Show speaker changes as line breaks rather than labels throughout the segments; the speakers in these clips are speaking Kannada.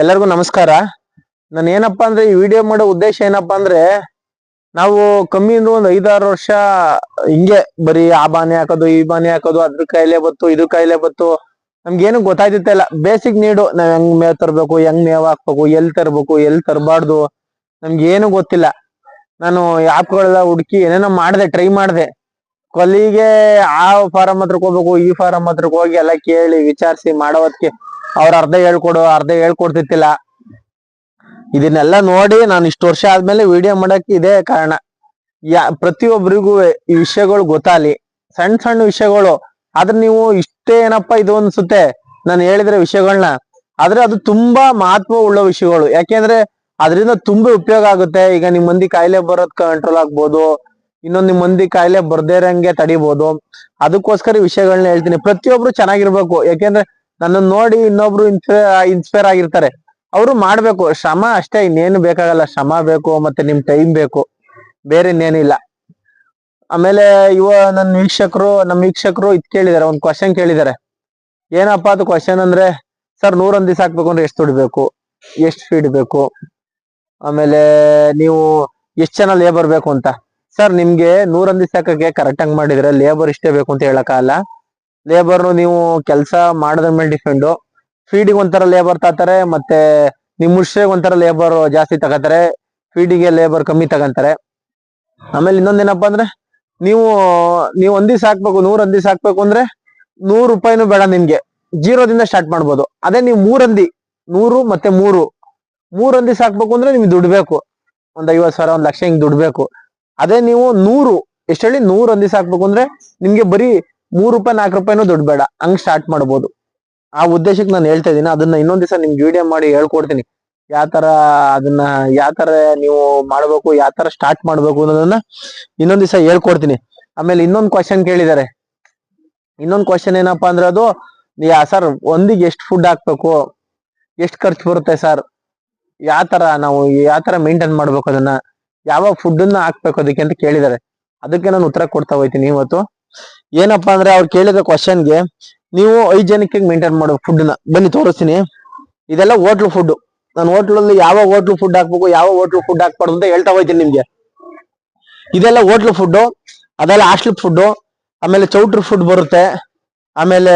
ಎಲ್ಲರಿಗೂ ನಮಸ್ಕಾರ. ನಾನು ಏನಪ್ಪಾ ಅಂದ್ರೆ ಈ ವಿಡಿಯೋ ಮಾಡೋ ಉದ್ದೇಶ ಏನಪ್ಪಾ ಅಂದ್ರೆ ನಾವು ಕಮ್ಮಿ ಅಂದ್ರೆ ಒಂದ್ 5-6 ವರ್ಷ ಹಿಂಗೆ ಬರೀ ಆ ಬಾನೆ ಹಾಕೋದು ಈ ಬಾನೆ ಹಾಕೋದು ಅದ್ರ ಕಾಯಿಲೆ ಬತ್ತು ಇದು ಕಾಯಿಲೆ ಬತ್ತು ನಮ್ಗೇನು ಗೊತ್ತಾಯ್ತಿಲ್ಲ. ಬೇಸಿಕ್ ನೀಡು ನಾವ್ ಹೆಂಗ್ ಮೇವ್ ತರ್ಬೇಕು, ಹೆಂಗ್ ಮೇವ್ ಹಾಕ್ಬೇಕು, ಎಲ್ ತರ್ಬೇಕು, ಎಲ್ ತರಬಾರ್ದು ನಮ್ಗೇನು ಗೊತ್ತಿಲ್ಲ. ನಾನು ಆಪ್ಗಳೆಲ್ಲ ಹುಡುಕಿ ಏನೇನೋ ಮಾಡ್ದೆ, ಟ್ರೈ ಮಾಡ್ದೆ. ಕೊಲ್ಲಿಗೆ ಆ ಫಾರಂ ಹತ್ರಕ್ ಹೋಗ್ಬೇಕು, ಈ ಫಾರಂ ಹತ್ರಕ್ ಹೋಗಿ ಎಲ್ಲ ಕೇಳಿ ವಿಚಾರಿಸಿ ಮಾಡೋದಕ್ಕೆ ಅವ್ರ ಅರ್ಧ ಹೇಳ್ಕೊಡು, ಅರ್ಧ ಹೇಳ್ಕೊಡ್ತಿತ್ತಿಲ್ಲ. ಇದನ್ನೆಲ್ಲ ನೋಡಿ ನಾನು ಇಷ್ಟು ವರ್ಷ ಆದ್ಮೇಲೆ ವಿಡಿಯೋ ಮಾಡಕ್ಕೆ ಇದೇ ಕಾರಣ. ಪ್ರತಿಯೊಬ್ಬರಿಗೂ ಈ ವಿಷಯಗಳು ಗೊತ್ತಾಗ್ಲಿ, ಸಣ್ಣ ಸಣ್ಣ ವಿಷಯಗಳು. ಆದ್ರೆ ನೀವು ಇಷ್ಟೇ ಏನಪ್ಪಾ ಇದು ಅನ್ಸುತ್ತೆ ನಾನು ಹೇಳಿದ್ರೆ ವಿಷಯಗಳನ್ನ, ಆದ್ರೆ ಅದು ತುಂಬಾ ಮಹತ್ವ ಉಳ್ಳ ವಿಷಯಗಳು. ಯಾಕೆಂದ್ರೆ ಅದರಿಂದ ತುಂಬಾ ಉಪಯೋಗ ಆಗುತ್ತೆ. ಈಗ ನಿಮ್ ಮಂದಿ ಕಾಯಿಲೆ ಬರೋದ್ ಕಂಟ್ರೋಲ್ ಆಗ್ಬೋದು, ಇನ್ನೊಂದ್ ನಿಮ್ ಮಂದಿ ಕಾಯಿಲೆ ಬರ್ದೇ ಇರಂಗೆ ತಡಿಬಹುದು. ಅದಕ್ಕೋಸ್ಕರ ವಿಷಯಗಳನ್ನ ಹೇಳ್ತೀನಿ. ಪ್ರತಿಯೊಬ್ರು ಚೆನ್ನಾಗಿರ್ಬೇಕು. ಯಾಕೆಂದ್ರೆ ನನ್ನನ್ನು ನೋಡಿ ಇನ್ನೊಬ್ರು ಇನ್ಸ್ಪೈರ್ ಆಗಿರ್ತಾರೆ. ಅವರು ಮಾಡ್ಬೇಕು ಶ್ರಮ ಅಷ್ಟೇ, ಇನ್ನೇನು ಬೇಕಾಗಲ್ಲ. ಶ್ರಮ ಬೇಕು, ಮತ್ತೆ ನಿಮ್ ಟೈಮ್ ಬೇಕು, ಬೇರೆ ಇನ್ನೇನಿಲ್ಲ. ಆಮೇಲೆ ನಮ್ಮ ವೀಕ್ಷಕರು ಇದ್ ಕೇಳಿದಾರೆ, ಒಂದ್ ಕ್ವಶನ್ ಕೇಳಿದಾರೆ. ಏನಪ್ಪಾ ಅದು ಕ್ವಶನ್ ಅಂದ್ರೆ, ಸರ್ 101 ದಿವಸ ಹಾಕ್ಬೇಕು ಅಂದ್ರೆ ಎಷ್ಟು ದುಡ್ಡು ಎಷ್ಟು ಫೀಡ್ ಬೇಕು, ಆಮೇಲೆ ನೀವು ಎಷ್ಟ್ ಜನ ಲೇಬರ್ ಬೇಕು ಅಂತ. ಸರ್ ನಿಮ್ಗೆ 101 ದಿವಸ ಹಾಕಕ್ಕೆ ಕರೆಕ್ಟ್ ಆಗಿ ಮಾಡಿದ್ರೆ ಲೇಬರ್ ಇಷ್ಟೇ ಬೇಕು ಅಂತ ಹೇಳಕ್ಕಾಗಲ್ಲ. ಲೇಬರ್ ನೀವು ಕೆಲಸ ಮಾಡೋದ್ರ ಮೇಲೆ ಡಿಪೆಂಡು. ಫೀಡಿಗೆ ಒಂಥರ ಲೇಬರ್ ತಾತಾರೆ, ಮತ್ತೆ ನಿಮ್ ಮುಷ್ರೆಗೆ ಒಂಥರ ಲೇಬರ್ ಜಾಸ್ತಿ ತಗೋತಾರೆ, ಫೀಡಿಗೆ ಲೇಬರ್ ಕಮ್ಮಿ ತಗಂತಾರೆ. ಆಮೇಲೆ ಇನ್ನೊಂದೇನಪ್ಪಾ ಅಂದ್ರೆ, ನೀವು ಒಂದ್ ದಿವಸ ಹಾಕ್ಬೇಕು, 101 ದಿವಸ ಹಾಕ್ಬೇಕು ಅಂದ್ರೆ 100 ರೂಪಾಯಿನೂ ಬೇಡ ನಿಮ್ಗೆ, 0 ದಿಂದ ಸ್ಟಾರ್ಟ್ ಮಾಡ್ಬೋದು. ಅದೇ ನೀವು 3 ಹಂದಿ 100 ಮತ್ತೆ 3 ಹಂದಿ ಸಾಕ್ಬೇಕು ಅಂದ್ರೆ ನಿಮ್ಗೆ ದುಡ್ಡು ಬೇಕು, ಒಂದ್ 50,000 1 ಲಕ್ಷ ಹಿಂಗ್ ದುಡ್ಡು ಬೇಕು. ಅದೇ ನೀವು 100 ಎಷ್ಟು ಹೇಳಿ 100 ಹಂದಿ ಸಾಕ್ಬೇಕು ಅಂದ್ರೆ ನಿಮ್ಗೆ ಬರೀ 3 ರೂಪಾಯಿ 4 ರೂಪಾಯಿನೂ ದುಡ್ಡು ಬೇಡ, ಹಂಗ್ ಸ್ಟಾರ್ಟ್ ಮಾಡ್ಬೋದು. ಆ ಉದ್ದೇಶಕ್ಕೆ ನಾನು ಹೇಳ್ತಾ ಇದೀನಿ. ಅದನ್ನ ಇನ್ನೊಂದ್ ದಿವಸ ನಿಮ್ಗೆ ವಿಡಿಯೋ ಮಾಡಿ ಹೇಳ್ಕೊಡ್ತೀನಿ, ಯಾವ ತರ ನೀವು ಮಾಡ್ಬೇಕು, ಯಾವ ತರ ಸ್ಟಾರ್ಟ್ ಮಾಡ್ಬೇಕು ಅನ್ನೋದನ್ನ ಇನ್ನೊಂದ್ ದಿವಸ ಹೇಳ್ಕೊಡ್ತೀನಿ. ಆಮೇಲೆ ಇನ್ನೊಂದ್ ಕ್ವಶನ್ ಕೇಳಿದ್ದಾರೆ. ಇನ್ನೊಂದ್ ಕ್ವಶನ್ ಏನಪ್ಪಾ ಅಂದ್ರೆ, ಅದು ಸರ್ ಒಂದಿಗೆ ಎಷ್ಟು ಫುಡ್ ಹಾಕ್ಬೇಕು, ಎಷ್ಟು ಖರ್ಚು ಬರುತ್ತೆ ಸರ್, ಯಾವ ತರ ಮೇಂಟೈನ್ ಮಾಡ್ಬೇಕು, ಅದನ್ನ ಯಾವ ಫುಡ್ ಅನ್ನ ಹಾಕ್ಬೇಕು ಅದಕ್ಕೆ ಅಂತ ಕೇಳಿದ್ದಾರೆ. ಅದಕ್ಕೆ ನಾನು ಉತ್ತರ ಕೊಡ್ತಾ ಹೋಗ್ತೀನಿ ಇವತ್ತು. ಏನಪ್ಪಾ ಅಂದ್ರೆ ಅವ್ರು ಕೇಳಿದ ಕ್ವಶನ್ಗೆ ನೀವು ಹೈಜೆನಿಕ್ ಮೇಂಟೈನ್ ಮಾಡೋ ಫುಡ್ ನ ಬನ್ನಿ ತೋರಿಸ್ತೀನಿ. ಇದೆಲ್ಲ ಹೋಟ್ಲು ಫುಡ್. ನಾನು ಹೋಟ್ಲಲ್ಲಿ ಯಾವ ಹೋಟ್ಲು ಫುಡ್ ಹಾಕ್ಬೇಕು, ಯಾವ ಹೋಟ್ಲು ಫುಡ್ ಹಾಕ್ಬಾರ್ದು ಅಂತ ಹೇಳ್ತಾ ಹೋಗ್ತೀನಿ ನಿಮ್ಗೆ. ಇದೆಲ್ಲ ಹೋಟ್ಲು ಫುಡ್, ಅದೆಲ್ಲ ಹಾಸ್ಟೆಲ್ ಫುಡ್. ಆಮೇಲೆ ಚೌಟ್ರಿ ಫುಡ್ ಬರುತ್ತೆ. ಆಮೇಲೆ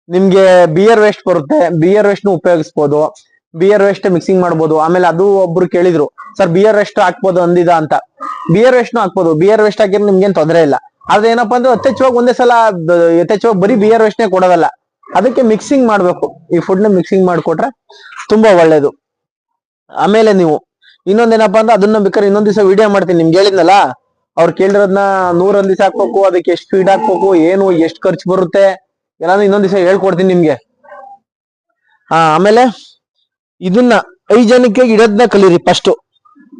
ನಿಮ್ಗೆ ಬಿಯರ್ ವೇಸ್ಟ್ ಬರುತ್ತೆ, ಬಿಯರ್ ವೇಸ್ಟ್ ನು ಉಪಯೋಗಿಸ್ಬೋದು, ಬಿಯರ್ ವೇಸ್ಟ್ ಮಿಕ್ಸಿಂಗ್ ಮಾಡ್ಬೋದು. ಆಮೇಲೆ ಅದು ಒಬ್ರು ಕೇಳಿದ್ರು, ಸರ್ ಬಿಯರ್ ವೇಸ್ಟ್ ಹಾಕ್ಬೋದು ಅಂದಿದ ಅಂತ. ಬಿಯರ್ ವೇಸ್ಟ್ ನು ಹಾಕ್ಬೋದು, ಬಿಯರ್ ವೇಸ್ಟ್ ಹಾಕಿದ್ರೆ ನಿಮ್ಗೇನ್ ತೊಂದರೆ ಇಲ್ಲ. ಆದ್ರೆ ಏನಪ್ಪಾ ಅಂದ್ರೆ ಯಥೇಚ್ಛವಾಗಿ ಒಂದೇ ಸಲ ಯಥೇಚ್ಛವಾಗಿ ಬರೀ ಬಿಯರ್ ವೇಸ್ಟ್ ನೇ ಕೊಡೋದಲ್ಲ, ಅದಕ್ಕೆ ಮಿಕ್ಸಿಂಗ್ ಮಾಡ್ಬೇಕು. ಈ ಫುಡ್ ನ ಮಿಕ್ಸಿಂಗ್ ಮಾಡ್ಕೊಟ್ರೆ ತುಂಬಾ ಒಳ್ಳೇದು. ಆಮೇಲೆ ನೀವು ಇನ್ನೊಂದೇನಪ್ಪಾ ಅಂದ್ರೆ, ಅದನ್ನ ಬೇಕಾದ್ರೆ ಇನ್ನೊಂದ್ ದಿವಸ ವಿಡಿಯೋ ಮಾಡ್ತೀನಿ. ನಿಮ್ಗೆ ಹೇಳಿದ್ನಲ್ಲ, ಅವ್ರು ಕೇಳಿರೋದನ್ನ 101 ದಿವಸ ಹಾಕ್ಬೇಕು, ಅದಕ್ಕೆ ಎಷ್ಟು ಫೀಡ್ ಹಾಕ್ಬೇಕು, ಏನು ಎಷ್ಟು ಖರ್ಚು ಬರುತ್ತೆ ಎಲ್ಲಾನು ಇನ್ನೊಂದ್ ದಿವಸ ಹೇಳ್ಕೊಡ್ತೀನಿ ನಿಮ್ಗೆ. ಆಮೇಲೆ ಇದನ್ನ ಹೈಜೆನಿಕ್ ಆಗಿ ಇಡೋದನ್ನ ಕಲೀರಿ ಫಸ್ಟ್.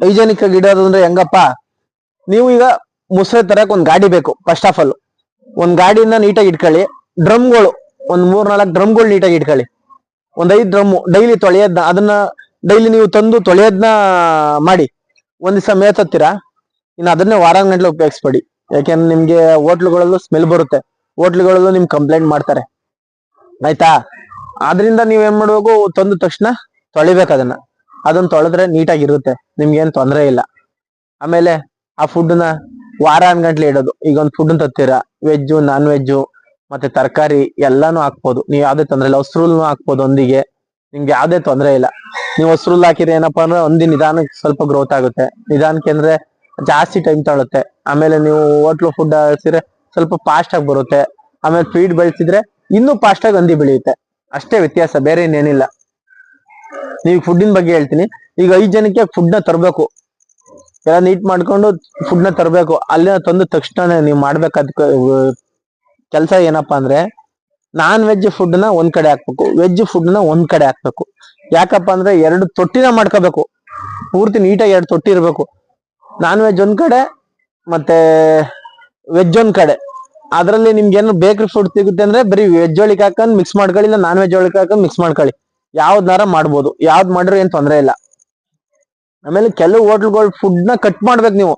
ಹೈಜೆನಿಕ್ ಆಗಿ ಇಡೋದು ಅಂದ್ರೆ ಹೆಂಗಪ್ಪ, ನೀವು ಈಗ ಮುಸ್ರೆ ತರಕ್ ಒಂದ್ ಗಾಡಿ ಬೇಕು. ಫಸ್ಟ್ ಆಫ್ ಆಲ್ ಒಂದ್ ಗಾಡಿನ ನೀಟಾಗಿ ಇಟ್ಕೊಳ್ಳಿ. ಡ್ರಮ್ಗಳು ಒಂದ್ 3-4 ಡ್ರಮ್ಗಳು ನೀಟಾಗಿ ಇಟ್ಕೊಳ್ಳಿ. ಒಂದ್ 5 ಡ್ರಮ್ ಡೈಲಿ ತೊಳೆಯೋದ್ನ, ಅದನ್ನ ಡೈಲಿ ನೀವು ತಂದು ತೊಳೆಯೋದ್ನ ಮಾಡಿ. ಒಂದ್ ದಿವಸ ಮೇತತ್ತೀರಾ, ಇನ್ನು ಅದನ್ನೇ ವಾರಾಂಗಂಟ್ಲೆ ಉಪಯೋಗಿಸ್ಬೇಡಿ. ಯಾಕೆಂದ್ರೆ ನಿಮ್ಗೆ ಹೋಟ್ಲುಗಳಲ್ಲೂ ಸ್ಮೆಲ್ ಬರುತ್ತೆ, ಹೋಟ್ಲುಗಳಲ್ಲೂ ನಿಮ್ ಕಂಪ್ಲೇಂಟ್ ಮಾಡ್ತಾರೆ, ಆಯ್ತಾ. ಆದ್ರಿಂದ ನೀವ್ ಏನ್ ಮಾಡ್ಬೇಕು, ತಂದ ತಕ್ಷಣ ತೊಳಿಬೇಕು ಅದನ್ನ ತೊಳೆದ್ರೆ ನೀಟಾಗಿರುತ್ತೆ, ನಿಮ್ಗೇನ್ ತೊಂದರೆ ಇಲ್ಲ. ಆಮೇಲೆ ಆ ಫುಡ್ ನ ವಾರಾನ್ಗಂಟ್ಲೆ ಇಡೋದು. ಈಗ ಒಂದ್ ಫುಡ್ ತತ್ತೀರಾ, ವೆಜ್ಜು ನಾನ್ ವೆಜ್ಜು ಮತ್ತೆ ತರಕಾರಿ ಎಲ್ಲಾನು ಹಾಕ್ಬೋದು, ನೀವ್ ಯಾವ್ದೇ ತೊಂದ್ರೆ ಇಲ್ಲ. ಹೊಸ್ರುಲ್ನು ಹಾಕ್ಬೋದು ಒಂದಿಗೆ, ನಿಮ್ಗೆ ಯಾವ್ದೇ ತೊಂದರೆ ಇಲ್ಲ. ನೀವು ಹೊಸ್ರುಲ್ ಹಾಕಿದ್ರೆ ಏನಪ್ಪಾ ಅಂದ್ರೆ ಒಂದಿ ನಿಧಾನಕ್ಕೆ ಸ್ವಲ್ಪ ಗ್ರೋತ್ ಆಗುತ್ತೆ. ನಿಧಾನಕ್ಕೆ ಅಂದ್ರೆ ಜಾಸ್ತಿ ಟೈಮ್ ತಗೊಳುತ್ತೆ. ಆಮೇಲೆ ನೀವು ಹೋಟ್ಲು ಫುಡ್ ಹಾಕ್ಸಿದ್ರೆ ಸ್ವಲ್ಪ ಫಾಸ್ಟ್ ಆಗಿ ಬರುತ್ತೆ. ಆಮೇಲೆ ಫೀಡ್ ಬೆಳೆಸಿದ್ರೆ ಇನ್ನೂ ಫಾಸ್ಟ್ ಆಗಿ ಹಂದಿ ಬೆಳೆಯುತ್ತೆ. ಅಷ್ಟೇ ವ್ಯತ್ಯಾಸ, ಬೇರೆ ಇನ್ನೇನಿಲ್ಲ. ನೀವು ಫುಡ್ಡಿನ ಬಗ್ಗೆ ಹೇಳ್ತೀನಿ. ಈಗ 5 ಜನಕ್ಕೆ ಫುಡ್ ನ ತರಬೇಕು, ಎಲ್ಲ ನೀಟ್ ಮಾಡ್ಕೊಂಡು ಫುಡ್ ನ ತರಬೇಕು. ಅಲ್ಲಿನ ತಂದ ತಕ್ಷಣ ನೀವು ಮಾಡ್ಬೇಕಾದ ಕೆಲಸ ಏನಪ್ಪಾ ಅಂದ್ರೆ, ನಾನ್ ವೆಜ್ ಫುಡ್ ನ ಒಂದ್ ಕಡೆ ಹಾಕ್ಬೇಕು, ವೆಜ್ ಫುಡ್ ನ ಒಂದ್ ಕಡೆ ಹಾಕ್ಬೇಕು. ಯಾಕಪ್ಪ ಅಂದ್ರೆ 2 ತೊಟ್ಟಿನ ಮಾಡ್ಕೋಬೇಕು. ಪೂರ್ತಿ ನೀಟಾಗಿ 2 ತೊಟ್ಟಿ ಇರ್ಬೇಕು. ನಾನ್ ವೆಜ್ ಒಂದ್ ಕಡೆ, ಮತ್ತೆ ವೆಜ್ ಒಂದ್ ಕಡೆ. ಅದ್ರಲ್ಲಿ ನಿಮ್ಗೆ ಏನು ಬೇಕ್ರಿ ಫುಡ್ ಸಿಗುತ್ತೆ ಅಂದ್ರೆ ಬರೀ ವೆಜ್ ಒಳಗೆ ಹಾಕೊಂಡ್ ಮಿಕ್ಸ್ ಮಾಡ್ಕೊಳ್ಳಿ, ಇಲ್ಲ ನಾನ್ ವೆಜ್ ಒಳಗೆ ಹಾಕೊಂಡ್ ಮಿಕ್ಸ್ ಮಾಡ್ಕೊಳ್ಳಿ. ಯಾವ್ದನಾರ ಮಾಡ್ಬೋದು, ಯಾವ್ದ್ ಮಾಡ್ರೆ ಏನ್ ತೊಂದರೆ ಇಲ್ಲ. ಆಮೇಲೆ ಕೆಲವು ಹೋಟ್ಲ್ಗಳು ಫುಡ್ ನ ಕಟ್ ಮಾಡ್ಬೇಕು, ನೀವು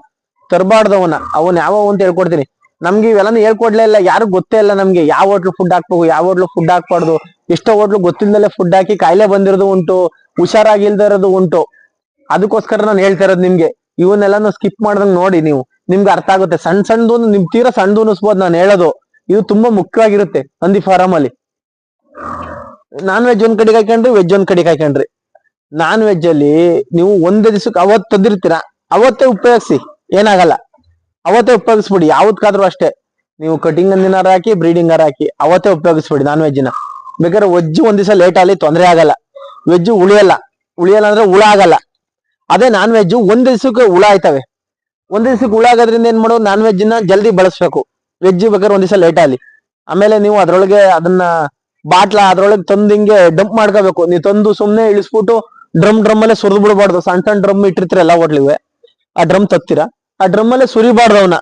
ತರಬಾರ್ದು ಅವನ್ ಯಾವ ಅಂತ ಹೇಳ್ಕೊಡ್ತೀನಿ. ನಮ್ಗೆ ಇವೆಲ್ಲಾನು ಹೇಳ್ಕೊಡ್ಲೇ ಇಲ್ಲ, ಯಾರು ಗೊತ್ತೇ ಇಲ್ಲ ನಮ್ಗೆ ಯಾವ ಹೋಟ್ಲು ಫುಡ್ ಹಾಕ್ಬೇಕು, ಯಾವ ಹೋಟ್ಲು ಫುಡ್ ಹಾಕ್ಬಾರ್ದು, ಎಷ್ಟೋ ಹೋಟ್ಲು ಗೊತ್ತಿಲ್ಲದಲ್ಲೇ ಫುಡ್ ಹಾಕಿ ಕಾಯಿಲೆ ಬಂದಿರೋದು ಉಂಟು, ಹುಷಾರಾಗಿಲ್ದೇ ಇರೋದು ಉಂಟು. ಅದಕ್ಕೋಸ್ಕರ ನಾನು ಹೇಳ್ತಾ ಇರೋದು ನಿಮ್ಗೆ, ಇವನ್ನೆಲ್ಲಾನು ಸ್ಕಿಪ್ ಮಾಡ್ದಂಗ್ ನೋಡಿ ನೀವು, ನಿಮ್ಗೆ ಅರ್ಥ ಆಗುತ್ತೆ. ಸಣ್ಣ ಸಣ್ಣದು ನಿಮ್ ತೀರಾ ಸಣ್ಣದು ಅನಿಸ್ಬೋದು ನಾನು ಹೇಳೋದು, ಇದು ತುಂಬಾ ಮುಖ್ಯವಾಗಿರುತ್ತೆ ಹಂದಿ ಫಾರಂ ಅಲ್ಲಿ. ನಾನ್ ವೆಜ್ ಒಂದ್ ಕಡೆಗೆ ಹಾಕೊಂಡ್ರಿ, ವೆಜ್ ಒಂದ್ ಕಡೆಗೆ ಹಾಕೊಂಡ್ರಿ. ನಾನ್ ವೆಜ್ ಅಲ್ಲಿ ನೀವು ಒಂದೇ ದಿವಸಕ್ಕೆ ಅವತ್ ತಂದಿರ್ತೀರಾ, ಅವತ್ತೇ ಉಪಯೋಗಿಸಿ, ಏನಾಗಲ್ಲ. ಅವತ್ತೇ ಉಪಯೋಗಿಸ್ಬಿಡಿ, ಯಾವ್ದಕ್ಕಾದ್ರೂ ಅಷ್ಟೇ. ನೀವು ಕಟಿಂಗ್ ಹಂದಿನಾರ ಹಾಕಿ, ಬ್ರೀಡಿಂಗ್ ಆರ ಹಾಕಿ, ಅವತ್ತೇ ಉಪಯೋಗಿಸ್ಬಿಡಿ ನಾನ್ ವೆಜ್ನ. ಬೇಕಾದ್ರೆ ವೆಜ್ ಒಂದ್ ದಿವಸ ಲೇಟ್ ಆಗಲಿ ತೊಂದರೆ ಆಗಲ್ಲ, ವೆಜ್ ಉಳಿಯಲ್ಲ. ಅಂದ್ರೆ ಹುಳ ಆಗಲ್ಲ. ಅದೇ ನಾನ್ ವೆಜ್ ಒಂದ್ ದಿವಸಕ್ಕೆ ಹುಳ ಆಯ್ತವೆ. ಒಂದ್ ದಿವಸಕ್ಕೆ ಹುಳ ಆಗೋದ್ರಿಂದ ಏನ್ ಮಾಡೋದು, ನಾನ್ ವೆಜ್ ನ ಜಲ್ದಿ ಬಳಸ್ಬೇಕು. ವೆಜ್ ಬೇಕಾದ್ರೆ ಒಂದ್ ದಿವಸ ಲೇಟ್ ಆಗಲಿ. ಆಮೇಲೆ ನೀವು ಅದ್ರೊಳಗೆ ಅದನ್ನ ಬಾಟ್ಲ ಅದ್ರೊಳಗೆ ತಂದು ಹಿಂಗೆ ಡಂಪ್ ಮಾಡ್ಕೋಬೇಕು. ನೀವು ತಂದು ಸುಮ್ನೆ ಇಳಿಸ್ಬಿಟ್ಟು ಡ್ರಮ್ ಅಲ್ಲೇ ಸುರಿದ್ ಬಿಡ್ಬಾರ್ದು. ಸಣ್ಣ ಸಣ್ಣ ಡ್ರಮ್ ಇಟ್ಟಿರ್ತೀರಲ್ಲ ಹೋಟ್ಲಿಗೆ, ಆ ಡ್ರಮ್ ತತ್ತೀರಾ, ಆ ಡ್ರಮ್ ಅಲ್ಲೇ ಸುರಿಬಾರ್ದು ಅವನ್ನ.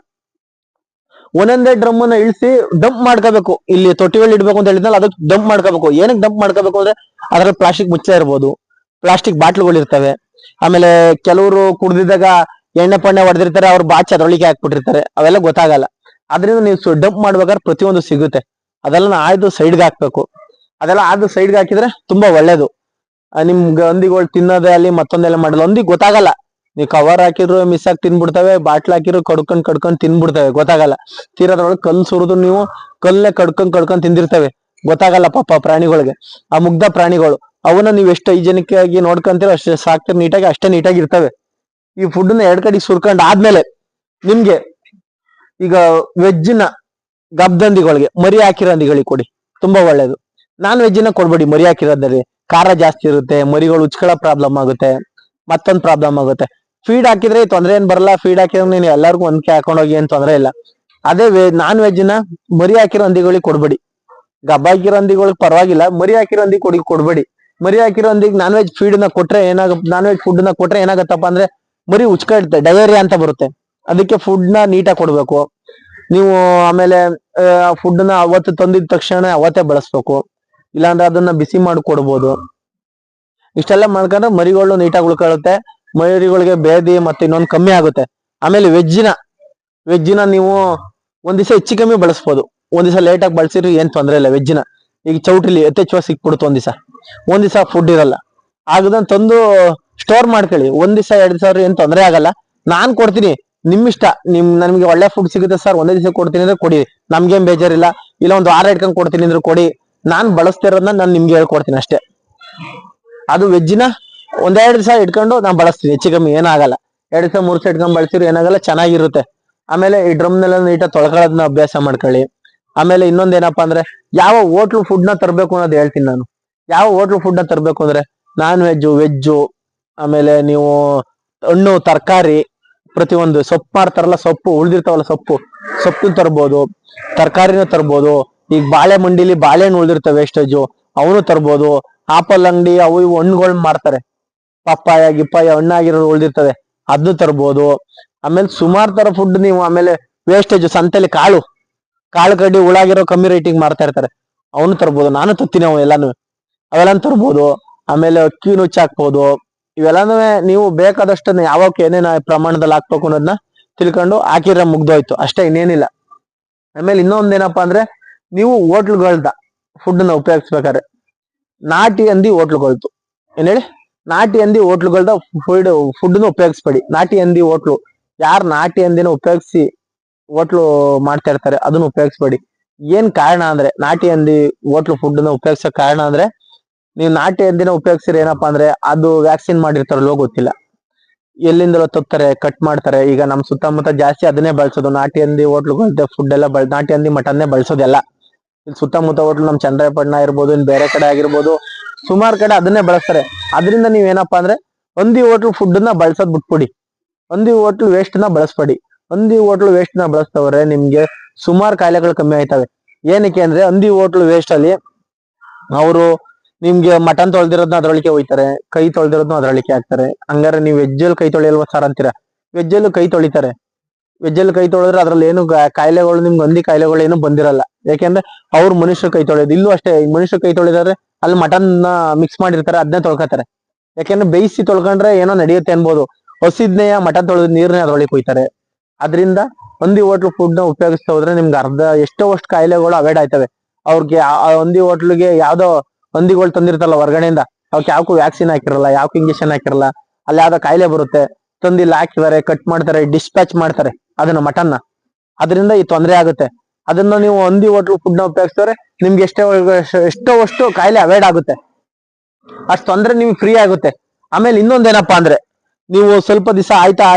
ಒಂದೊಂದೇ ಡ್ರಮ್ ಅನ್ನ ಇಳಿಸಿ ಡಂಪ್ ಮಾಡ್ಕೋಬೇಕು. ಇಲ್ಲಿ ತೊಟ್ಟಿಗಳು ಇಡ್ಬೇಕು ಅಂತ ಹೇಳಿದ್ನಲ್ಲ, ಅದಕ್ಕೆ ಡಂಪ್ ಮಾಡ್ಕೋಬೇಕು. ಏನಕ್ಕೆ ಡಂಪ್ ಮಾಡ್ಕೋಬೇಕು ಅಂದ್ರೆ ಅದ್ರಲ್ಲಿ ಪ್ಲಾಸ್ಟಿಕ್ ಮುಚ್ಚ ಇರ್ಬೋದು, ಪ್ಲಾಸ್ಟಿಕ್ ಬಾಟ್ಲುಗಳು ಇರ್ತವೆ. ಆಮೇಲೆ ಕೆಲವರು ಕುಡ್ದಿದ್ದಾಗ ಎಣ್ಣೆ ಪಣ್ಣೆ ಹೊಡೆದಿರ್ತಾರೆ, ಅವ್ರು ಬಾಚಿ ಅದ್ರೊಳಗೆ ಹಾಕ್ಬಿಟ್ಟಿರ್ತಾರೆ, ಅವೆಲ್ಲ ಗೊತ್ತಾಗಲ್ಲ. ಅದರಿಂದ ನೀವು ಡಂಪ್ ಮಾಡ್ಬೇಕಾದ್ರೆ ಪ್ರತಿಯೊಂದು ಸಿಗುತ್ತೆ. ಅದೆಲ್ಲ ಆಯ್ದು ಸೈಡ್ಗೆ ಹಾಕ್ಬೇಕು. ಅದೆಲ್ಲ ಆಯ್ದು ಸೈಡ್ಗೆ ಹಾಕಿದ್ರೆ ತುಂಬಾ ಒಳ್ಳೇದು. ನಿಮ್ಗೆ ಹಂದಿಗಳು ತಿನ್ನೋದೇ ಅಲ್ಲಿ ಮತ್ತೊಂದೆಲ್ಲ ಮಾಡಲ್ಲ, ಹಂದಿಗೆ ಗೊತ್ತಾಗಲ್ಲ. ನೀವು ಕವರ್ ಹಾಕಿದ್ರು ಮಿಸ್ ಆಗಿ ತಿನ್ಬಿಡ್ತವೆ, ಬಾಟ್ಲ್ ಹಾಕಿದ್ರು ಕಡ್ಕೊಂಡ್ ತಿನ್ಬಿಡ್ತವೆ, ಗೊತ್ತಾಗಲ್ಲ. ತೀರದ್ರೊಳಗೆ ಕಲ್ಲು ಸುರಿದು ನೀವು ಕಲ್ಲೇ ಕಡ್ಕೊಂಡ್ ತಿಂದಿರ್ತವೆ, ಗೊತ್ತಾಗಲ್ಲ ಪಾಪ ಪ್ರಾಣಿಗಳಿಗೆ. ಆ ಮುಗ್ಧ ಪ್ರಾಣಿಗಳು, ಅವನ್ನ ನೀವು ಎಷ್ಟು ಹೈಜೆನಿಕ್ ಆಗಿ ನೋಡ್ಕೊಂತೀರೋ ಅಷ್ಟೇ ಸಾಕ್ತಿರ ನೀಟಾಗಿ, ಅಷ್ಟೇ ನೀಟಾಗಿ ಇರ್ತವೆ. ಈ ಫುಡ್ ನ ಎರಡ್ ಕಡೆ ಸುರ್ಕೊಂಡ್ ಆದ್ಮೇಲೆ ನಿಮ್ಗೆ ಈಗ ವೆಜ್ ನ ಗಬ್ದಂದಿಗಳಿಗೆ, ಮರಿ ಹಾಕಿರೋ ಹಂದಿಗಳಿಗೆ ಕೊಡಿ, ತುಂಬಾ ಒಳ್ಳೇದು. ನಾನ್ ವೆಜ್ ನ ಕೊಡ್ಬೇಡಿ ಮರಿ ಹಾಕಿರೋದ್ರಲ್ಲಿ, ಖಾರ ಜಾಸ್ತಿ ಇರುತ್ತೆ, ಮರಿಗಳು ಉಚ್ಕೊಳ್ಳೋ ಪ್ರಾಬ್ಲಮ್ ಆಗುತ್ತೆ, ಮತ್ತೊಂದ್ ಪ್ರಾಬ್ಲಮ್ ಆಗುತ್ತೆ. ಫೀಡ್ ಹಾಕಿದ್ರೆ ತೊಂದ್ರೆ ಏನ್ ಬರಲ್ಲ, ಫೀಡ್ ಹಾಕಿದ್ರೆ ನೀನು ಎಲ್ಲರಿಗೂ ಒಂದ್ಕೆ ಹಾಕೊಂಡೋಗಿ ಏನ್ ತೊಂದ್ರೆ ಇಲ್ಲ. ಅದೇ ನಾನ್ ವೆಜ್ ನ ಮರಿ ಹಾಕಿರೋ ಹಂದಿಗಳಿಗೆ ಕೊಡ್ಬೇಡಿ. ಗಬ್ಬ ಹಾಕಿರೋ ಹಂದಿಗಳಿಗೆ ಪರವಾಗಿಲ್ಲ, ಮರಿ ಹಾಕಿರೋ ಹಂದಿ ಕೊಡ್ಬೇಡಿ. ಮರಿ ಹಾಕಿರೋ ಹಂದಿಗೆ ನಾನ್ ವೆಜ್ ಫೀಡ್ ನ ಕೊಟ್ರೆ ನಾನ್ ವೆಜ್ ಫುಡ್ ನ ಕೊಟ್ರೆ ಏನಾಗತ್ತಪ್ಪ ಅಂದ್ರೆ ಮರಿ ಉಚ್ಕೊಳುತ್ತೆ, ಡಯೇರಿಯಾ ಅಂತ ಬರುತ್ತೆ. ಅದಕ್ಕೆ ಫುಡ್ ನ ನೀಟಾಗಿ ಕೊಡ್ಬೇಕು ನೀವು. ಆಮೇಲೆ ಫುಡ್ ನ ಅವತ್ತು ತಂದಿದ ತಕ್ಷಣ ಅವತ್ತೇ ಬಳಸ್ಬೇಕು, ಇಲ್ಲಾಂದ್ರೆ ಅದನ್ನ ಬಿಸಿ ಮಾಡಿ ಕೊಡ್ಬೋದು. ಇಷ್ಟೆಲ್ಲ ಮಾಡ್ಕೊಂಡ್ರೆ ಮರಿಗಳು ನೀಟಾಗಿ ಉಳ್ಕೊಳ್ಳುತ್ತೆ, ಮರಿಗಳಿಗೆ ಬೇದಿ ಮತ್ತೆ ಇನ್ನೊಂದು ಕಮ್ಮಿ ಆಗುತ್ತೆ. ಆಮೇಲೆ ವೆಜ್ಜಿನ ನೀವು ಒಂದ್ ದಿವಸ ಹೆಚ್ಚು ಕಮ್ಮಿ ಬಳಸ್ಬೋದು, ಒಂದ್ ದಿವಸ ಲೇಟ್ ಆಗಿ ಬಳಸಿದ್ರೆ ಏನ್ ತೊಂದ್ರೆ ಇಲ್ಲ. ವೆಜ್ಜಿನ ಈಗ ಚೌಟ್ರಿಲಿ ಯಥೇಚ್ಛವಾಗಿ ಸಿಕ್ಬಿಡುತ್ತೆ, ಒಂದ್ ದಿವಸ ಫುಡ್ ಇರಲ್ಲ, ಆಗದನ್ ತಂದು ಸ್ಟೋರ್ ಮಾಡ್ಕೊಳ್ಳಿ. ಒಂದ್ ದಿವಸ 2 ದಿವಸ ಏನ್ ತೊಂದರೆ ಆಗಲ್ಲ. ನಾನ್ ಕೊಡ್ತೀನಿ, ನಿಮ್ ಇಷ್ಟ. ನಮ್ಗೆ ಒಳ್ಳೆ ಫುಡ್ ಸಿಗುತ್ತೆ ಸರ್, ಒಂದೇ ದಿವಸ ಕೊಡ್ತೀನಿ ಅಂದ್ರೆ ಕೊಡಿ, ನಮ್ಗೇನ್ ಬೇಜಾರಿಲ್ಲ. ಇಲ್ಲ ಒಂದು 6 ಇಟ್ಕೊಂಡ್ ಕೊಡ್ತೀನಿ ಅಂದ್ರೆ ಕೊಡಿ, ನಾನ್ ಬಳಸ್ತಿರೋದನ್ನ ನಾನು ನಿಮ್ಗೆ ಹೇಳ್ಕೊಡ್ತೀನಿ ಅಷ್ಟೇ. ಅದು ವೆಜ್ಜಿನ 1-2 ದಿವಸ ಇಟ್ಕೊಂಡು ನಾನ್ ಬಳಸ್ತೀನಿ, ಹೆಚ್ಚು ಕಮ್ಮಿ ಏನಾಗಲ್ಲ. 2 ದಿವಸ 3 ದಿವಸ ಇಟ್ಕೊಂಡ್ ಬಳಸಿದ್ರು ಏನಾಗಲ್ಲ, ಚೆನ್ನಾಗಿರುತ್ತೆ. ಆಮೇಲೆ ಈ ಡ್ರಮ್ನೆಲ್ಲ ನೀಟಾಗಿ ತೊಳ್ಕೊಳ್ಳೋದನ್ನ ಅಭ್ಯಾಸ ಮಾಡ್ಕೊಳ್ಳಿ. ಆಮೇಲೆ ಇನ್ನೊಂದೇನಪ್ಪಾ ಅಂದ್ರೆ, ಯಾವ ಹೋಟ್ಲು ಫುಡ್ ನ ತರಬೇಕು ಅನ್ನೋದು ಹೇಳ್ತೀನಿ ನಾನು. ಯಾವ ಹೋಟ್ಲು ಫುಡ್ ನ ತರಬೇಕು ಅಂದ್ರೆ ನಾನ್ ವೆಜ್ಜು, ಆಮೇಲೆ ನೀವು ಹಣ್ಣು ತರಕಾರಿ, ಪ್ರತಿಯೊಂದು ಸೊಪ್ಪು ಮಾಡ್ತಾರಲ್ಲ, ಸೊಪ್ಪು ಉಳ್ದಿರ್ತಾವಲ್ಲ, ಸೊಪ್ಪು ತರ್ಬೋದು, ತರಕಾರಿನೂ ತರ್ಬೋದು. ಈಗ ಬಾಳೆ ಮಂಡಿಲಿ ಬಾಳೆಹಣ್ಣು ಉಳ್ದಿರ್ತವೆ ವೇಸ್ಟೇಜು, ಅವನು ತರ್ಬೋದು. ಆಪಲ್ ಅಂಗಡಿ ಅವು ಇವು ಹಣ್ಣುಗಳು ಮಾಡ್ತಾರೆ, ಪಪ್ಪಾಯ ಗಿಪ್ಪಾಯ ಹಣ್ಣಾಗಿರೋದು ಉಳ್ದಿರ್ತವೆ, ಅದನ್ನು ತರ್ಬೋದು. ಆಮೇಲೆ ಸುಮಾರು ತರ ಫುಡ್ ನೀವು, ಆಮೇಲೆ ವೇಸ್ಟೇಜ್ ಸಂತೆಲಿ ಕಾಳು ಕಡ್ಡಿ ಉಳಾಗಿರೋ ಕಮ್ಮಿ ರೇಟಿಂಗ್ ಮಾಡ್ತಾ ಇರ್ತಾರೆ, ಅವನು ತರ್ಬೋದು. ನಾನು ತತ್ತೀನಿ ಅವೆಲ್ಲ ತರ್ಬೋದು. ಆಮೇಲೆ ಅಕ್ಕಿ ನುಚ್ಚ ಹಾಕ್ಬೋದು. ಇವೆಲ್ಲಾನು ನೀವು ಬೇಕಾದಷ್ಟು ಯಾವಕ್ಕೆ ಏನೇನ ಪ್ರಮಾಣದಲ್ಲಿ ಹಾಕ್ಬೇಕು ಅನ್ನೋದನ್ನ ತಿಳ್ಕೊಂಡು ಹಾಕಿದ್ರೆ ಮುಗ್ದೋಯ್ತು ಅಷ್ಟೇ, ಇನ್ನೇನಿಲ್ಲ. ಆಮೇಲೆ ಇನ್ನೊಂದೇನಪ್ಪಾ ಅಂದ್ರೆ, ನೀವು ಹೋಟ್ಲುಗಳ್ದ ಫುಡ್ ನ ಉಪಯೋಗಿಸ್ಬೇಕಾದ್ರೆ ನಾಟಿ ಹಂದಿ ಹೋಟ್ಲುಗಳ್ದು ಏನ್ ಹೇಳಿ, ನಾಟಿ ಹಂದಿ ಹೋಟ್ಲುಗಳ್ದ ಫುಡ್ ನ ಉಪಯೋಗಿಸ್ಬೇಡಿ. ನಾಟಿ ಹಂದಿ ಹೋಟ್ಲು, ಯಾರು ನಾಟಿ ಹಂದಿನ ಉಪಯೋಗಿಸಿ ಹೋಟ್ಲು ಮಾಡ್ತಾ ಇರ್ತಾರೆ ಅದನ್ನ ಉಪಯೋಗಿಸ್ಬೇಡಿ. ಏನ್ ಕಾರಣ ಅಂದ್ರೆ, ನಾಟಿ ಹಂದಿ ಹೋಟ್ಲು ಫುಡ್ ನ ಉಪಯೋಗಿಸೋ ಕಾರಣ ಅಂದ್ರೆ, ನೀವು ನಾಟಿ ಹಂದಿನ ಉಪಯೋಗಿಸಿದ್ರೆ ಏನಪ್ಪಾ ಅಂದ್ರೆ, ಅದು ವ್ಯಾಕ್ಸಿನ್ ಮಾಡಿರ್ತಾರಲ್ವೋ ಗೊತ್ತಿಲ್ಲ, ಎಲ್ಲಿಂದಲೋ ತಪ್ತಾರೆ, ಕಟ್ ಮಾಡ್ತಾರೆ. ಈಗ ನಮ್ ಸುತ್ತಮುತ್ತ ಜಾಸ್ತಿ ಅದನ್ನೇ ಬಳಸೋದು, ನಾಟಿ ಹಂದಿ ಹೋಟ್ಲುಗಳ್ದೆ ಫುಡ್ ಎಲ್ಲ ನಾಟಿ ಹಂದಿ ಮಟನ್ನೇ ಬಳಸೋದೆಲ್ಲ. ಇಲ್ಲಿ ಸುತ್ತಮುತ್ತ ಹೋಟ್ಲು ನಮ್ ಚಂದ್ರಪಟ್ಟಣ ಇರ್ಬೋದು, ಇನ್ ಬೇರೆ ಕಡೆ ಆಗಿರ್ಬೋದು, ಸುಮಾರು ಕಡೆ ಅದನ್ನೇ ಬಳಸ್ತಾರೆ. ಅದರಿಂದ ನೀವ್ ಏನಪ್ಪಾ ಅಂದ್ರೆ, ಹಂದಿ ಹೋಟ್ಲು ಫುಡ್ ನ ಬಳಸೋದ್ ಬಿಟ್ಬಿಡಿ, ಹಂದಿ ಹೋಟ್ಲು ವೇಸ್ಟ್ ನ ಬಳಸ್ಬೇಡಿ. ಹಂದಿ ಹೋಟ್ಲು ವೇಸ್ಟ್ ನ ಬಳಸ್ತವ್ರೆ ನಿಮ್ಗೆ ಸುಮಾರು ಕಾಯಿಲೆಗಳು ಕಮ್ಮಿ ಆಯ್ತವೆ. ಏನಕ್ಕೆ ಅಂದ್ರೆ, ಹಂದಿ ಹೋಟ್ಲು ವೇಸ್ಟ್ ಅಲ್ಲಿ ಅವರು ನಿಮ್ಗೆ ಮಟನ್ ತೊಳ್ದಿರೋದ್ನ ಅದ್ರೊಳಗೆ ಹೋಯ್ತಾರೆ, ಕೈ ತೊಳ್ದಿರೋದ್ನ ಅದ್ರೊಳಗೆ ಹಾಕ್ತಾರೆ. ಹಂಗಾರೆ ನೀವು ವೆಜ್ಜಲ್ಲಿ ಕೈ ತೊಳೆಯಲ್ವಾ ಸರ್ ಅಂತೀರಾ, ವೆಜ್ಜಲ್ಲೂ ಕೈ ತೊಳಿತಾರೆ. ವೆಜ್ಜಲ್ಲಿ ಕೈ ತೊಳೆದ್ರೆ ಅದ್ರಲ್ಲಿ ಏನು ಕಾಯಿಲೆಗಳು, ನಿಮ್ಗೆ ಹಂದಿ ಕಾಯಿಲೆಗಳು ಏನು ಬಂದಿರಲ್ಲ. ಯಾಕೆಂದ್ರೆ ಅವ್ರು ಮನುಷ್ಯರು ಕೈ ತೊಳೆಯೋದು, ಇಲ್ಲೂ ಅಷ್ಟೇ. ಈಗ ಮನುಷ್ಯರು ಕೈ ತೊಳಿದಾರೆ, ಅಲ್ಲಿ ಮಟನ್ ಮಿಕ್ಸ್ ಮಾಡಿರ್ತಾರೆ, ಅದನ್ನೇ ತೊಳ್ಕೊತಾರೆ. ಯಾಕೆಂದ್ರೆ ಬೇಯಿಸಿ ತೊಳ್ಕೊಂಡ್ರೆ ಏನೋ ನಡೆಯುತ್ತೆ ಅನ್ಬೋದು, ಹಸಿದ್ನೆಯ ಮಟನ್ ತೊಳೆದ ನೀರ್ನೇ ಅದ್ರೊಳಗೆ ಹೋಯ್ತಾರೆ. ಅದರಿಂದ ಹಂದಿ ಹೋಟ್ಲು ಫುಡ್ ನ ಉಪಯೋಗಿಸ್ತಾ ಹೋದ್ರೆ ನಿಮ್ಗೆ ಎಷ್ಟೋ ಕಾಯಿಲೆಗಳು ಅವಾಯ್ಡ್ ಆಯ್ತವೆ. ಅವ್ರಿಗೆ ಹಂದಿ ಹೋಟ್ಲಿಗೆ ಯಾವ್ದೋ ಹಂದಿಗಳು ತಂದಿರ್ತಾರಲ್ಲ ಹೊರಗಡೆಯಿಂದ, ಅವಕ್ಕೆ ಯಾವಕ್ಕೂ ವ್ಯಾಕ್ಸಿನ್ ಹಾಕಿರಲ್ಲ, ಯಾವಕ್ಕೂ ಇಂಜೆಕ್ಷನ್ ಹಾಕಿರಲ್ಲ, ಅಲ್ಲಿ ಯಾವ್ದೋ ಕಾಯಿಲೆ ಬರುತ್ತೆ, ತಂದಿಲ್ಲ ಹಾಕಿದ್ದಾರೆ, ಕಟ್ ಮಾಡ್ತಾರೆ, ಡಿಸ್ಪ್ಯಾಚ್ ಮಾಡ್ತಾರೆ ಅದನ್ನ ಮಟನ್ನ. ಅದರಿಂದ ಈ ತೊಂದರೆ ಆಗುತ್ತೆ. ಅದನ್ನ ನೀವು ಹಂದಿ ಹೋಟ್ಲು ಫುಡ್ ನ ಉಪಯೋಗಿಸಿದ್ರೆ ನಿಮ್ಗೆ ಎಷ್ಟೋ ಅಷ್ಟು ಕಾಯಿಲೆ ಅವಾಯ್ಡ್ ಆಗುತ್ತೆ, ಅಷ್ಟು ತೊಂದ್ರೆ ನಿಮ್ಗೆ ಫ್ರೀ ಆಗುತ್ತೆ. ಆಮೇಲೆ ಇನ್ನೊಂದೇನಪ್ಪಾ ಅಂದ್ರೆ, ನೀವು ಸ್ವಲ್ಪ ದಿವಸ ಆಯ್ತಾ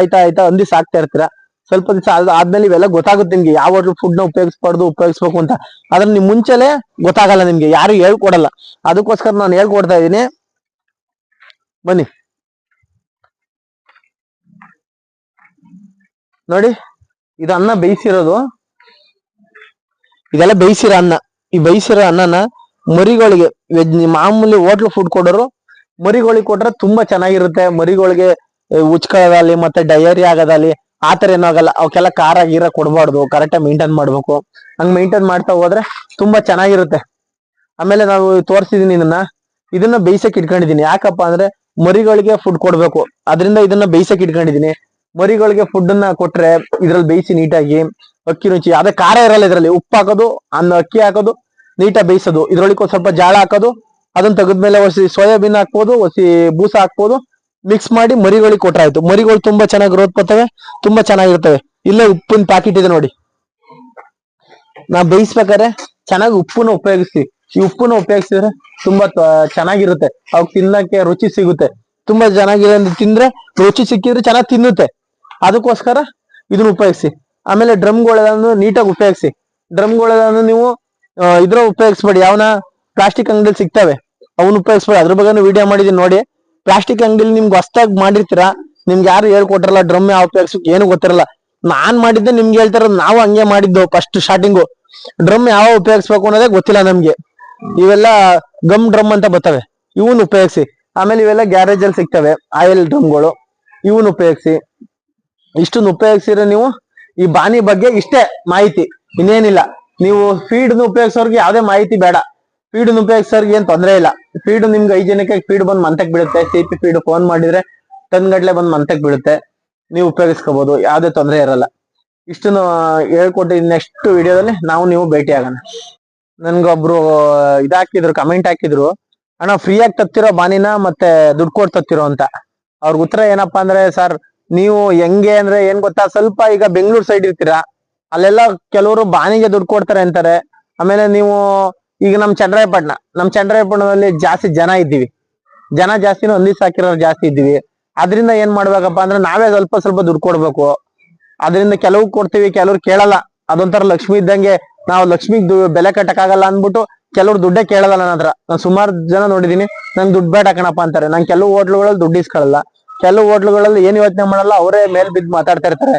ಹಂದಿ ಸಾಕ್ತಾ ಇರ್ತೀರಾ, ಸ್ವಲ್ಪ ದಿವಸ ಆದ್ಮೇಲೆ ಇವೆಲ್ಲ ಗೊತ್ತಾಗುತ್ತೆ ನಿಮ್ಗೆ, ಯಾವ ಹೋಟ್ಲು ಫುಡ್ ನ ಉಪಯೋಗಿಸ್ಬೇಕು ಅಂತ. ಅದ್ರ ನಿಮ್ ಮುಂಚೆಲೆ ಗೊತ್ತಾಗಲ್ಲ ನಿಮ್ಗೆ, ಯಾರು ಹೇಳ್ಕೊಡಲ್ಲ. ಅದಕ್ಕೋಸ್ಕರ ನಾನು ಹೇಳ್ಕೊಡ್ತಾ ಇದೀನಿ, ಬನ್ನಿ ನೋಡಿ. ಇದು ಅನ್ನ ಬೇಯಿಸಿರೋದು, ಇದೆಲ್ಲ ಬೇಯಿಸಿರೋ ಅನ್ನ. ಈ ಬೇಯಿಸಿರೋ ಅನ್ನನ ಮರಿಗಳಿಗೆ, ಮಾಮೂಲಿ ಹೋಟ್ಲು ಫುಡ್ ಕೊಡೋರು ಮರಿಗಳಿಗೆ ಕೊಟ್ರೆ ತುಂಬಾ ಚೆನ್ನಾಗಿರುತ್ತೆ. ಮರಿಗಳಿಗೆ ಉಚ್ಕೊಳ್ಳೋದಾಗ್ಲಿ ಮತ್ತೆ ಡಯರಿ ಆಗೋದಾಗ್ಲಿ ಆತರ ಏನೂ ಆಗಲ್ಲ. ಅವಕ್ಕೆಲ್ಲ ಖಾರ ಗೀರ ಕೊಡಬಾರ್ದು, ಕರೆಕ್ಟಾಗಿ ಮೇಂಟೈನ್ ಮಾಡ್ಬೇಕು. ಹಂಗ್ ಮೇಂಟೈನ್ ಮಾಡ್ತಾ ಹೋದ್ರೆ ತುಂಬಾ ಚೆನ್ನಾಗಿರುತ್ತೆ. ಆಮೇಲೆ ನಾವು ತೋರಿಸಿದೀನಿ ಇದನ್ನ ಬೇಯಿಸಕ್ ಇಟ್ಕೊಂಡಿದೀನಿ. ಯಾಕಪ್ಪ ಅಂದ್ರೆ ಮರಿಗಳಿಗೆ ಫುಡ್ ಕೊಡ್ಬೇಕು, ಅದರಿಂದ ಇದನ್ನ ಬೇಯಿಸಕ್ ಇಟ್ಕೊಂಡಿದೀನಿ. ಮರಿಗಳಿಗೆ ಫುಡ್ ಅನ್ನ ಕೊಟ್ರೆ ಇದ್ರಲ್ಲಿ ಬೇಯಿಸಿ ನೀಟಾಗಿ ಅಕ್ಕಿ ರುಚಿ, ಯಾವ್ದೇ ಖಾರ ಇರಲ್ಲ ಇದ್ರಲ್ಲಿ. ಉಪ್ಪು ಹಾಕೋದು, ಅಕ್ಕಿ ಹಾಕೋದು, ನೀಟಾಗಿ ಬೇಯಿಸೋದು, ಇದ್ರೊಳಗೆ ಸ್ವಲ್ಪ ಜಾಳ ಹಾಕೋದು, ಅದನ್ನ ತೆಗೆದ್ಮೇಲೆ ಹೊಸಿ ಸೋಯಾಬೀನ್ ಹಾಕ್ಬೋದು, ಹೊಸಿ ಬೂಸ ಹಾಕ್ಬೋದು, ಮಿಕ್ಸ್ ಮಾಡಿ ಮರಿಗಳಿಗೆ ಕೊಟ್ರೆ ಆಯ್ತು. ಮರಿಗಳು ತುಂಬಾ ಚೆನ್ನಾಗಿ ಗ್ರೋತ್ ಬರ್ತವೆ, ತುಂಬಾ ಚೆನ್ನಾಗಿರ್ತವೆ. ಇಲ್ಲೇ ಉಪ್ಪಿನ ಪ್ಯಾಕೆಟ್ ಇದೆ ನೋಡಿ. ನಾವು ಬೇಯಿಸ್ಬೇಕಾದ್ರೆ ಚೆನ್ನಾಗಿ ಉಪ್ಪನ್ನ ಉಪಯೋಗಿಸ್ತೀವಿ. ಈ ಉಪ್ಪನ್ನ ಉಪಯೋಗಿಸಿದ್ರೆ ತುಂಬಾ ಚೆನ್ನಾಗಿರುತ್ತೆ, ಅವಾಗ ತಿನ್ನಕ್ಕೆ ರುಚಿ ಸಿಗುತ್ತೆ. ತುಂಬಾ ಚೆನ್ನಾಗಿದೆ ತಿಂದ್ರೆ ರುಚಿ ಸಿಕ್ಕಿದ್ರೆ ಚೆನ್ನಾಗಿ ತಿನ್ನುತ್ತೆ. ಅದಕ್ಕೋಸ್ಕರ ಇದನ್ನ ಉಪಯೋಗಿಸಿ. ಆಮೇಲೆ ಡ್ರಮ್ಗಳನ್ನು ನೀಟಾಗಿ ಉಪಯೋಗಿಸಿ. ಡ್ರಮ್ಗಳನ್ನು ನೀವು ಇದ್ರ ಉಪಯೋಗಿಸ್ಬೇಡಿ, ಯಾವನ ಪ್ಲಾಸ್ಟಿಕ್ ಅಂಗಡಿಲಿ ಸಿಗ್ತವೆ ಅವನ್ನ ಉಪಯೋಗಿಸ್ಬೇಡಿ. ಅದ್ರ ಬಗ್ಗೆ ವಿಡಿಯೋ ಮಾಡಿದೀನಿ ನೋಡಿ. ಪ್ಲಾಸ್ಟಿಕ್ ಅಂಗಡಿಲಿ ನಿಮ್ಗೆ ಹೊಸ್ದಾಗಿ ಮಾಡಿರ್ತೀರಾ, ನಿಮ್ಗೆ ಯಾರು ಹೇಳ್ಕೊಟ್ರಲ್ಲ ಡ್ರಮ್ ಯಾವ ಉಪಯೋಗಿಸಕ್ ಏನು ಗೊತ್ತಿರಲ್ಲ. ನಾನ್ ಮಾಡಿದ್ದೆ ನಿಮ್ಗೆ ಹೇಳ್ತಾರ, ನಾವು ಹಂಗೆ ಮಾಡಿದ್ದು ಫಸ್ಟ್ ಸ್ಟಾರ್ಟಿಂಗು. ಡ್ರಮ್ ಯಾವ ಉಪಯೋಗಿಸ್ಬೇಕು ಅನ್ನೋದೇ ಗೊತ್ತಿಲ್ಲ ನಮ್ಗೆ. ಇವೆಲ್ಲ ಗಮ್ ಡ್ರಮ್ ಅಂತ ಬರ್ತವೆ, ಇವನ್ ಉಪಯೋಗಿಸಿ. ಆಮೇಲೆ ಇವೆಲ್ಲ ಗ್ಯಾರೇಜ್ ಅಲ್ಲಿ ಸಿಗ್ತವೆ ಆಯಿಲ್ ಡ್ರಮ್ಗಳು, ಇವನ್ ಉಪಯೋಗಿಸಿ. ಇಷ್ಟನ್ನ ಉಪಯೋಗಿಸಿದ್ರೆ ನೀವು ಈ ಬಾನಿ ಬಗ್ಗೆ ಇಷ್ಟೇ ಮಾಹಿತಿ, ಇನ್ನೇನಿಲ್ಲ. ನೀವು ಫೀಡ್ ಉಪಯೋಗಿಸೋರ್ಗೆ ಯಾವ್ದೇ ಮಾಹಿತಿ ಬೇಡ. ಫೀಡ್ ಉಪಯೋಗಿಸೋರ್ಗೆ ಏನ್ ತೊಂದರೆ ಇಲ್ಲ. ಫೀಡ್ ನಿಮ್ಗೆ 5 ಜನಕ್ಕೆ ಫೀಡ್ ಬಂದ್ ಮಂತಕ್ ಬೀಳುತ್ತೆ. ಸಿಪಿ ಫೀಡ್ ಫೋನ್ ಮಾಡಿದ್ರೆ ಟನ್ಗಟ್ಲೆ ಬಂದ್ ಮಂತಕ್ ಬೀಳುತ್ತೆ, ನೀವು ಉಪಯೋಗಿಸ್ಕೋಬಹುದು, ಯಾವ್ದೇ ತೊಂದರೆ ಇರಲ್ಲ. ಇಷ್ಟನ್ನು ಹೇಳ್ಕೊಟ್ಟು ನೆಕ್ಸ್ಟ್ ವಿಡಿಯೋದಲ್ಲಿ ನೀವು ಭೇಟಿ ಆಗೋಣ. ನನ್ಗೊಬ್ರು ಇದಾಕಿದ್ರು, ಕಮೆಂಟ್ ಹಾಕಿದ್ರು, ಅಣ್ಣ ಫ್ರೀಯಾಗಿ ತತ್ತಿರೋ ಬಾನಿನ ಮತ್ತೆ ದುಡ್ಡು ಕೊಟ್ಟು ತತ್ತಿರೋ ಅಂತ. ಅವ್ರಿಗೆ ಉತ್ತರ ಏನಪ್ಪಾ ಅಂದ್ರೆ, ಸರ್ ನೀವು ಹೆಂಗೆ ಅಂದ್ರೆ ಏನ್ ಗೊತ್ತಾ, ಸ್ವಲ್ಪ ಈಗ ಬೆಂಗಳೂರು ಸೈಡ್ ಇರ್ತೀರಾ, ಅಲ್ಲೆಲ್ಲ ಕೆಲವರು ಬಾನಿಗೆ ದುಡ್ಡು ಕೊಡ್ತಾರೆ ಅಂತಾರೆ. ಆಮೇಲೆ ನೀವು ಈಗ ನಮ್ ಚಂದ್ರಾಯಪಟ್ಟಣದಲ್ಲಿ ಜಾಸ್ತಿ ಜನ ಇದ್ದೀವಿ, ಜನ ಜಾಸ್ತಿನೂ ಹಂದಿ ಸಾಕಿರೋರು ಜಾಸ್ತಿ ಇದ್ದೀವಿ. ಅದರಿಂದ ಏನ್ ಮಾಡ್ಬೇಕಪ್ಪ ಅಂದ್ರೆ ನಾವೇ ಸ್ವಲ್ಪ ದುಡ್ಡು ಕೊಡ್ಬೇಕು. ಅದರಿಂದ ಕೆಲವು ಕೊಡ್ತೀವಿ, ಕೆಲವ್ರು ಕೇಳಲ್ಲ. ಅದೊಂಥರ ಲಕ್ಷ್ಮಿ ಇದ್ದಂಗೆ, ನಾವು ಲಕ್ಷ್ಮಿಗ್ ಬೆಲೆ ಕಟ್ಟಕ್ಕಾಗಲ್ಲ ಅಂದ್ಬಿಟ್ಟು ಕೆಲವ್ರು ದುಡ್ಡೇ ಕೇಳಲ್ಲ ನನ್ನ ಹತ್ರ. ನಾನು ಸುಮಾರು ಜನ ನೋಡಿದೀನಿ, ನಂಗೆ ದುಡ್ಡು ಬೇಡ ಕಣಪ್ಪ ಅಂತಾರೆ. ನಂಗೆ ಕೆಲವು ಹೋಟ್ಲುಗಳಲ್ಲಿ ದುಡ್ಡು ಇಸ್ಕೊಳ್ಳಲ್ಲ, ಕೆಲವು ಹೋಟ್ಲುಗಳಲ್ಲಿ ಏನ್ ಯೋಚನೆ ಮಾಡಲ್ಲ, ಅವರೇ ಮೇಲ್ ಬಿದ್ದು ಮಾತಾಡ್ತಾ ಇರ್ತಾರೆ.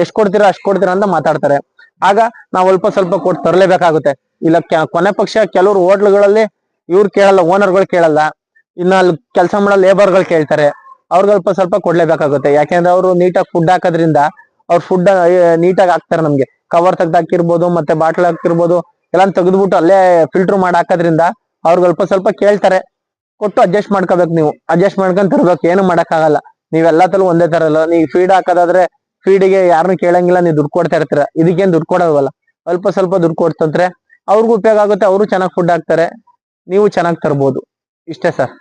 ಎಷ್ಟ್ ಕೊಡ್ತೀರಾ ಅಷ್ಟ್ ಕೊಡ್ತೀರಾ ಅಂತ ಮಾತಾಡ್ತಾರೆ. ಆಗ ನಾವು ಸ್ವಲ್ಪ ಕೊಟ್ಟು ತರಲೇಬೇಕಾಗುತ್ತೆ. ಇಲ್ಲ ಕೊನೆ ಪಕ್ಷ ಕೆಲವ್ರು ಹೋಟ್ಲುಗಳಲ್ಲಿ ಇವ್ರು ಕೇಳಲ್ಲ, ಓನರ್ಗಳು ಕೇಳಲ್ಲ, ಇನ್ನ ಅಲ್ಲಿ ಕೆಲಸ ಮಾಡೋ ಲೇಬರ್ಗಳು ಕೇಳ್ತಾರೆ. ಅವ್ರಿಗೆ ಸ್ವಲ್ಪ ಕೊಡ್ಲೇಬೇಕಾಗುತ್ತೆ. ಯಾಕೆಂದ್ರೆ ಅವರು ನೀಟಾಗಿ ಫುಡ್ ಹಾಕೋದ್ರಿಂದ ಅವ್ರ ಫುಡ್ ನೀಟಾಗಿ ಹಾಕ್ತಾರೆ. ನಮ್ಗೆ ಕವರ್ ತೆಗ್ದು ಹಾಕಿರ್ಬೋದು, ಮತ್ತೆ ಬಾಟ್ಲ್ ಹಾಕಿರ್ಬೋದು, ಎಲ್ಲ ತೆಗೆದ್ಬಿಟ್ಟು ಅಲ್ಲೇ ಫಿಲ್ಟರ್ ಮಾಡಿ ಹಾಕೋದ್ರಿಂದ ಅವ್ರಿಗೆ ಸ್ವಲ್ಪ ಕೇಳ್ತಾರೆ. ಕೊಟ್ಟು ಅಡ್ಜಸ್ಟ್ ಮಾಡ್ಕೋಬೇಕು. ನೀವು ಅಡ್ಜಸ್ಟ್ ಮಾಡ್ಕೊಂಡ್ ತರ್ಬೇಕು, ಏನು ಮಾಡಕ್ಕಾಗಲ್ಲ. ನೀವೆಲ್ಲತಲ್ಲೂ ಒಂದೇ ತರ ಇಲ್ಲ. ನೀವು ಫೀಡ್ ಹಾಕೋದಾದ್ರೆ ಫೀಡಿಗೆ ಯಾರನ್ನು ಕೇಳಂಗಿಲ್ಲ, ನೀವು ದುಡ್ಡು ಕೊಡ್ತಾ ಇರ್ತೀರ. ಇದಕ್ಕೇನ್ ದುಡ್ಡು ಕೊಡೋದಲ್ಲ, ಸ್ವಲ್ಪ ದುಡ್ಡು ಕೊಡ್ತಂದ್ರೆ ಅವ್ರಿಗೂ ಉಪಯೋಗ ಆಗುತ್ತೆ, ಅವರು ಚೆನ್ನಾಗಿ ಫುಡ್ ಹಾಕ್ತಾರೆ, ನೀವು ಚೆನ್ನಾಗಿ ತರ್ಬೋದು. ಇಷ್ಟೇ ಸರ್.